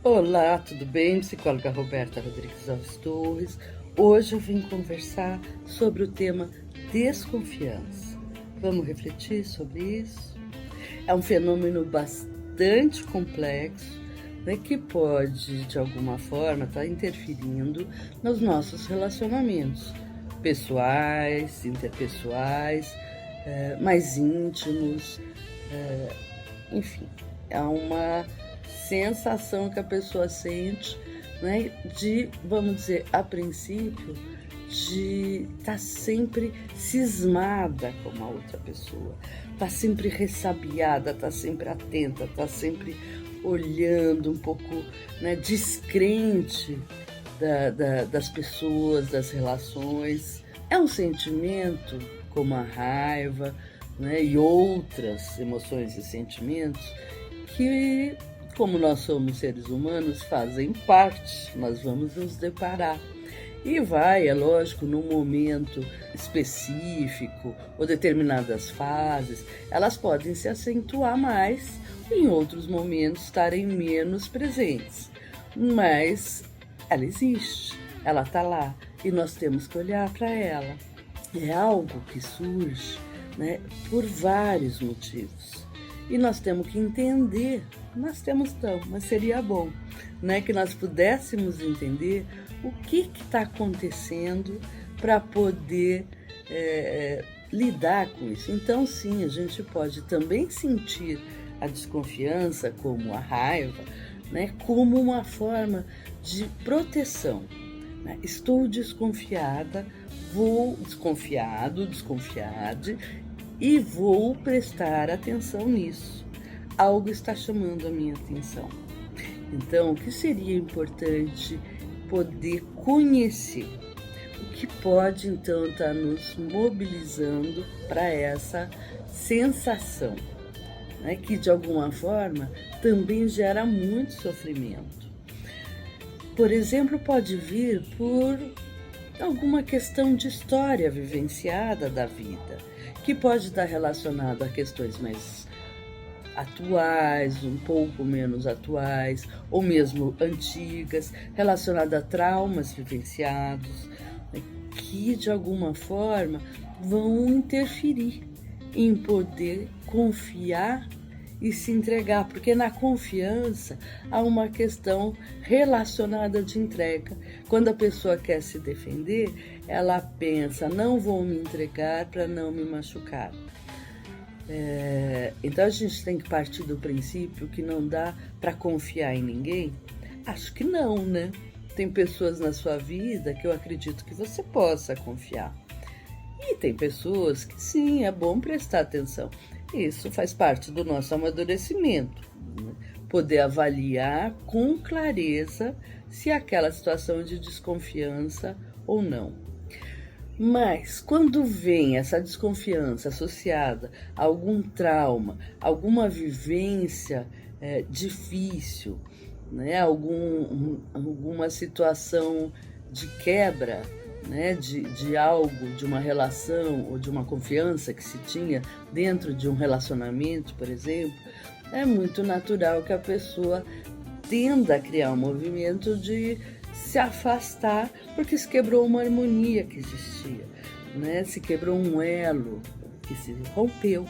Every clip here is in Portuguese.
Olá, tudo bem? Psicóloga Roberta Rodrigues Alves Torres. Hoje eu vim conversar sobre o tema desconfiança. Vamos refletir sobre isso? É um fenômeno bastante complexo, né, que pode, de alguma forma, estar interferindo nos nossos relacionamentos pessoais, interpessoais, mais íntimos, enfim, é uma sensação que a pessoa sente, né, de, vamos dizer, a princípio, de estar sempre cismada com a outra pessoa, estar sempre ressabiada, estar sempre atenta, estar sempre olhando um pouco, né, descrente das pessoas, das relações. É um sentimento como a raiva, né, e outras emoções e sentimentos que, como nós somos seres humanos, fazem parte, nós vamos nos deparar. E vai, é lógico, num momento específico ou determinadas fases, elas podem se acentuar mais, em outros momentos estarem menos presentes. Mas ela existe, ela está lá e nós temos que olhar para ela. É algo que surge, né, por vários motivos. E nós temos que entender, nós temos não, mas seria bom, né, que nós pudéssemos entender o que está acontecendo para poder lidar com isso. Então, sim, a gente pode também sentir a desconfiança, como a raiva, né, como uma forma de proteção. Né? Estou desconfiada, vou desconfiado, desconfiade, e vou prestar atenção nisso. Algo está chamando a minha atenção. Então, o que seria importante poder conhecer? O que pode, então, estar nos mobilizando para essa sensação, né, que, de alguma forma, também gera muito sofrimento. Por exemplo, pode vir por alguma questão de história vivenciada da vida, que pode estar relacionado a questões mais atuais, um pouco menos atuais, ou mesmo antigas, relacionada a traumas vivenciados, né, que de alguma forma vão interferir em poder confiar e se entregar, porque na confiança há uma questão relacionada de entrega. Quando a pessoa quer se defender, ela pensa, não vou me entregar para não me machucar. Então a gente tem que partir do princípio que não dá para confiar em ninguém? Acho que não, né? Tem pessoas na sua vida que eu acredito que você possa confiar. E tem pessoas que sim, é bom prestar atenção. Isso faz parte do nosso amadurecimento, né? Poder avaliar com clareza se aquela situação é de desconfiança ou não. Mas quando vem essa desconfiança associada a algum trauma, alguma vivência difícil, né? Alguma situação de quebra, né, de algo, de uma relação ou de uma confiança que se tinha dentro de um relacionamento, por exemplo, é muito natural que a pessoa tenda a criar um movimento de se afastar, porque se quebrou uma harmonia que existia, né? Se quebrou um elo que se rompeu,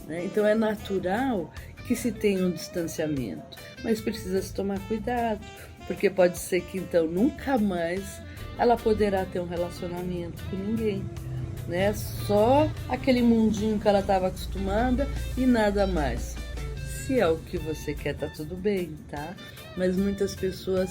né? Então é natural que se tenha um distanciamento, mas precisa se tomar cuidado, porque pode ser que então nunca mais ela poderá ter um relacionamento com ninguém, né? Só aquele mundinho que ela estava acostumada e nada mais. Se é o que você quer, tá tudo bem, tá? Mas muitas pessoas,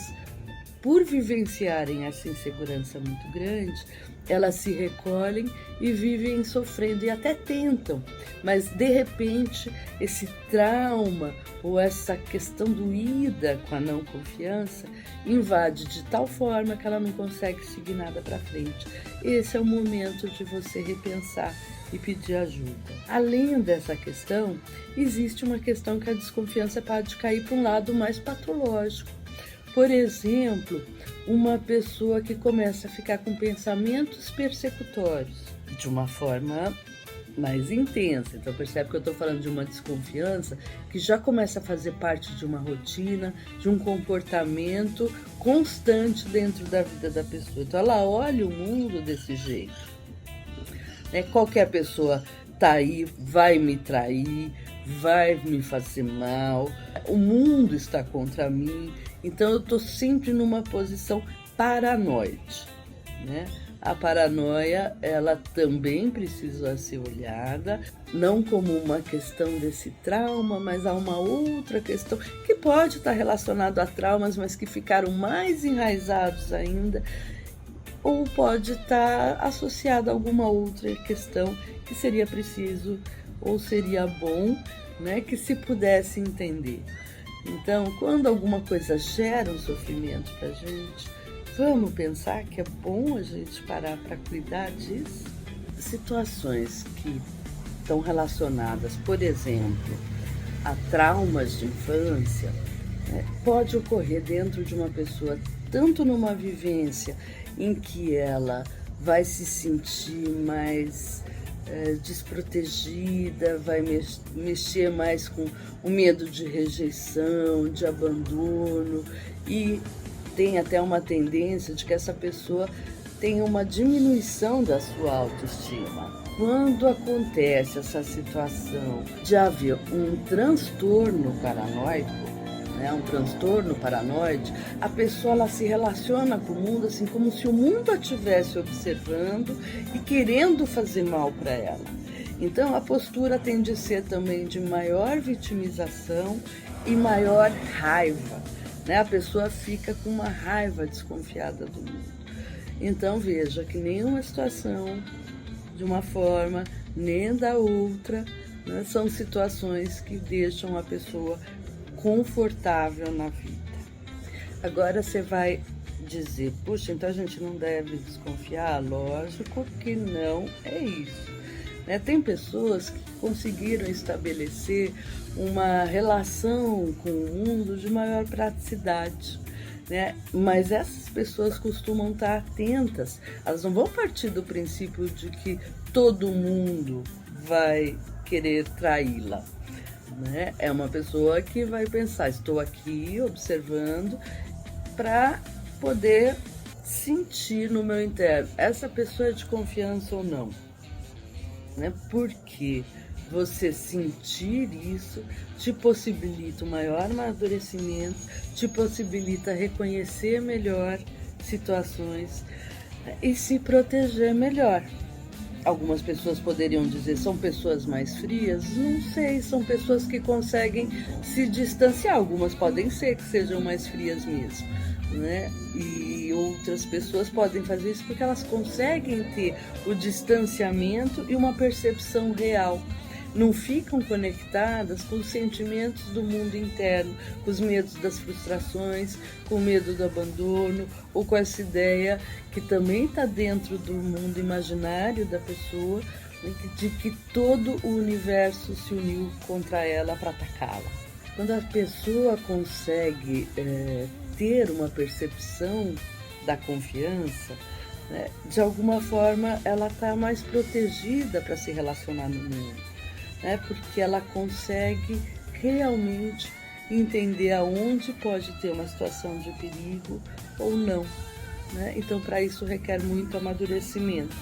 por vivenciarem essa insegurança muito grande, elas se recolhem e vivem sofrendo e até tentam, mas de repente esse trauma ou essa questão doída com a não confiança invade de tal forma que ela não consegue seguir nada para frente. Esse é o momento de você repensar e pedir ajuda. Além dessa questão, existe uma questão que a desconfiança pode cair para um lado mais patológico. Por exemplo, uma pessoa que começa a ficar com pensamentos persecutórios de uma forma mais intensa. Então percebe que eu estou falando de uma desconfiança que já começa a fazer parte de uma rotina, de um comportamento constante dentro da vida da pessoa. Então ela olha o mundo desse jeito. Qualquer pessoa tá aí, vai me trair, vai me fazer mal, o mundo está contra mim. Então eu estou sempre numa posição paranoide, né? A paranoia, ela também precisa ser olhada, não como uma questão desse trauma, mas há uma outra questão que pode estar relacionada a traumas, mas que ficaram mais enraizados ainda, ou pode estar associada a alguma outra questão que seria preciso ou seria bom, né, que se pudesse entender. Então, quando alguma coisa gera um sofrimento para a gente, vamos pensar que é bom a gente parar para cuidar disso. Situações que estão relacionadas, por exemplo, a traumas de infância, pode ocorrer dentro de uma pessoa, tanto numa vivência em que ela vai se sentir mais desprotegida, vai mexer mais com o medo de rejeição, de abandono, e tem até uma tendência de que essa pessoa tenha uma diminuição da sua autoestima. Quando acontece essa situação de haver um transtorno paranoico, um transtorno paranoide, a pessoa ela se relaciona com o mundo assim como se o mundo a estivesse observando e querendo fazer mal para ela. Então a postura tende a ser também de maior vitimização e maior raiva. A pessoa fica com uma raiva desconfiada do mundo. Então veja que nenhuma situação de uma forma nem da outra, são situações que deixam a pessoa confortável na vida. Agora você vai dizer, puxa, então a gente não deve desconfiar? Lógico que não é isso. Tem pessoas que conseguiram estabelecer uma relação com o mundo de maior praticidade, mas essas pessoas costumam estar atentas, elas não vão partir do princípio de que todo mundo vai querer traí-la. É uma pessoa que vai pensar, estou aqui observando para poder sentir no meu interno, essa pessoa é de confiança ou não. Porque você sentir isso te possibilita um maior amadurecimento, te possibilita reconhecer melhor situações e se proteger melhor. Algumas pessoas poderiam dizer, são pessoas mais frias? Não sei, são pessoas que conseguem se distanciar. Algumas podem ser que sejam mais frias mesmo, E outras pessoas podem fazer isso porque elas conseguem ter o distanciamento e uma percepção real. Não ficam conectadas com os sentimentos do mundo interno, com os medos das frustrações, com o medo do abandono, ou com essa ideia que também está dentro do mundo imaginário da pessoa, de que todo o universo se uniu contra ela para atacá-la. Quando a pessoa consegue ter uma percepção da confiança, de alguma forma ela está mais protegida para se relacionar no mundo. Porque ela consegue realmente entender aonde pode ter uma situação de perigo ou não. Então, para isso requer muito amadurecimento.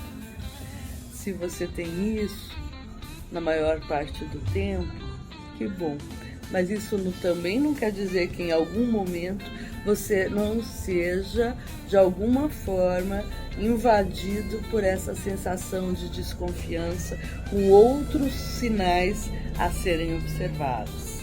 Se você tem isso, na maior parte do tempo, que bom. Mas isso também não quer dizer que em algum momento você não seja, de alguma forma, invadido por essa sensação de desconfiança, com outros sinais a serem observados.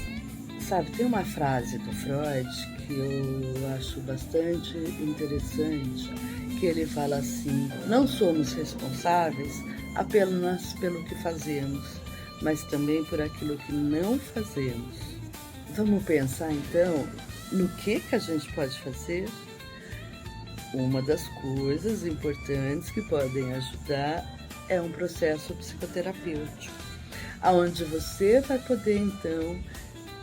Sabe, tem uma frase do Freud que eu acho bastante interessante, que ele fala assim, não somos responsáveis apenas pelo que fazemos, mas também por aquilo que não fazemos. Vamos pensar então no que a gente pode fazer? Uma das coisas importantes que podem ajudar é um processo psicoterapêutico, onde você vai poder então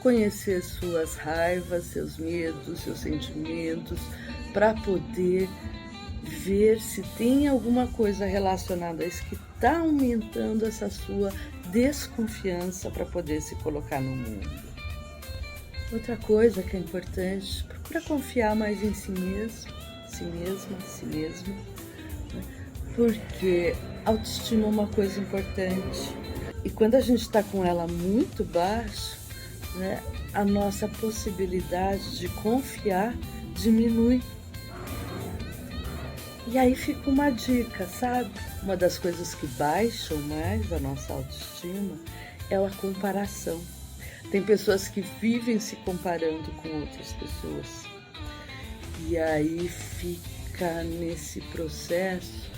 conhecer suas raivas, seus medos, seus sentimentos, para poder ver se tem alguma coisa relacionada a isso que está aumentando essa sua desconfiança para poder se colocar no mundo. Outra coisa que é importante, procura confiar mais em si mesmo, si mesma, si mesmo, né? Porque autoestima é uma coisa importante. E quando a gente está com ela muito baixa, né, a nossa possibilidade de confiar diminui. E aí fica uma dica, sabe? Uma das coisas que baixam mais a nossa autoestima é a comparação. Tem pessoas que vivem se comparando com outras pessoas. E aí fica nesse processo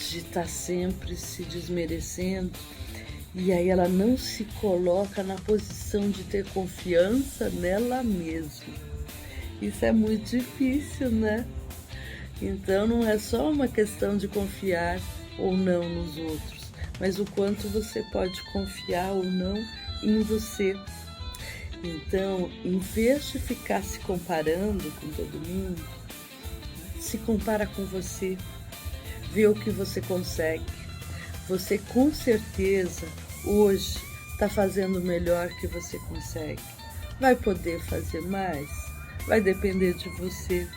de estar sempre se desmerecendo. E aí ela não se coloca na posição de ter confiança nela mesma. Isso é muito difícil, né? Então não é só uma questão de confiar ou não nos outros, mas o quanto você pode confiar ou não em você. Então, em vez de ficar se comparando com todo mundo, se compara com você, vê o que você consegue. Você com certeza hoje está fazendo o melhor que você consegue. Vai poder fazer mais? Vai depender de você.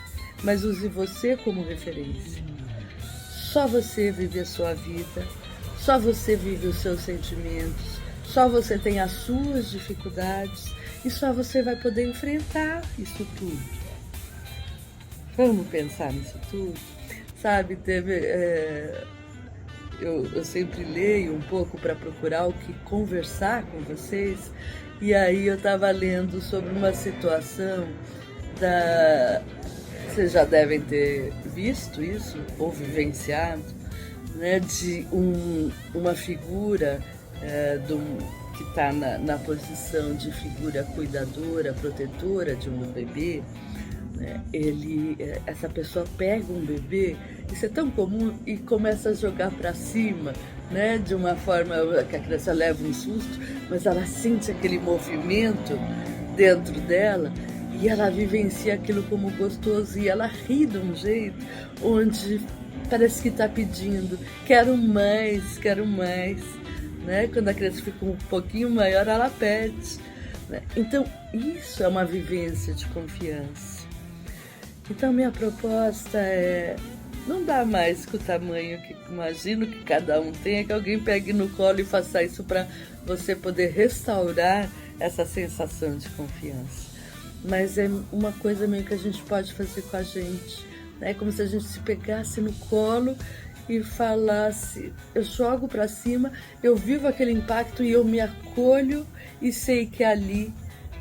Mas use você como referência. Só você vive a sua vida, só você vive os seus sentimentos, só você tem as suas dificuldades e só você vai poder enfrentar isso tudo. Vamos pensar nisso tudo? Sabe, eu sempre leio um pouco para procurar o que conversar com vocês, e aí eu estava lendo sobre uma situação vocês já devem ter visto isso ou vivenciado, né, de uma figura que está na posição de figura cuidadora, protetora de um bebê, né? Essa pessoa pega um bebê, isso é tão comum, e começa a jogar para cima, né, de uma forma que a criança leva um susto, mas ela sente aquele movimento dentro dela. E ela vivencia aquilo como gostoso e ela ri de um jeito onde parece que está pedindo, quero mais, né? Quando a criança fica um pouquinho maior, ela pede, né? Então, isso é uma vivência de confiança. Então, minha proposta é, não dá mais com o tamanho que imagino que cada um tenha, que alguém pegue no colo e faça isso para você poder restaurar essa sensação de confiança. Mas é uma coisa meio que a gente pode fazer com a gente, né? Como se a gente se pegasse no colo e falasse, eu jogo para cima, eu vivo aquele impacto e eu me acolho e sei que ali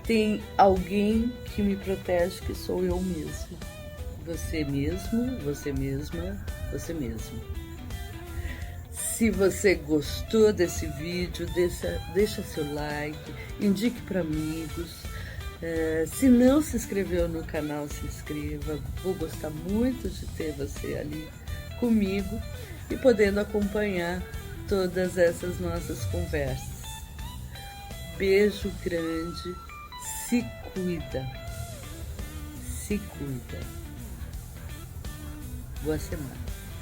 tem alguém que me protege, que sou eu mesmo. Você mesmo, você mesma, você mesmo. Se você gostou desse vídeo, deixa seu like, indique para amigos. Se não se inscreveu no canal, se inscreva. Vou gostar muito de ter você ali comigo e podendo acompanhar todas essas nossas conversas. Beijo grande, se cuida, se cuida. Boa semana.